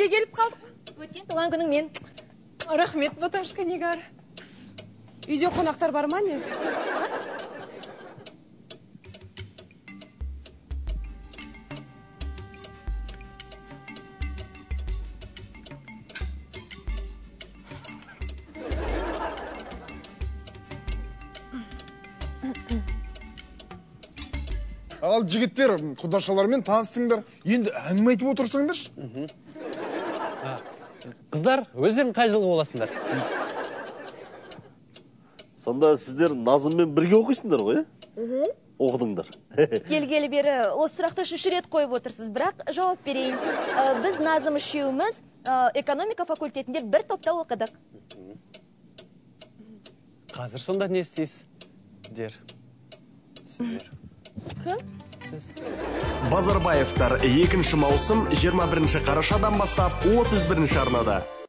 жерге келіп қалдық. Өткен туған күнің мен. Рахмет, Баташка Нигар. Үйде қонақтар бар ма не? Ал жігіттер, құдашалармен таныстыңдар. Енді әңгіме айтып отырсыңдаршы. Қыздар, өздерің қай жылғы боласыңдар? Сонда сіздер Назыммен бірге оқисыңдар ғой, оқыдыңдар. Келгелі бері осы сұрақты үшінші рет қойып отырсыз, бірақ жауап берейін. Біз Назым үшеуміз экономика факультетінде бір топта оқыдық. Қазір сонда не істейсіз? Сіздер. Кім? Сіз. Базарбаевтар 2 маусым 21 қарашадан бастап 31 арнада.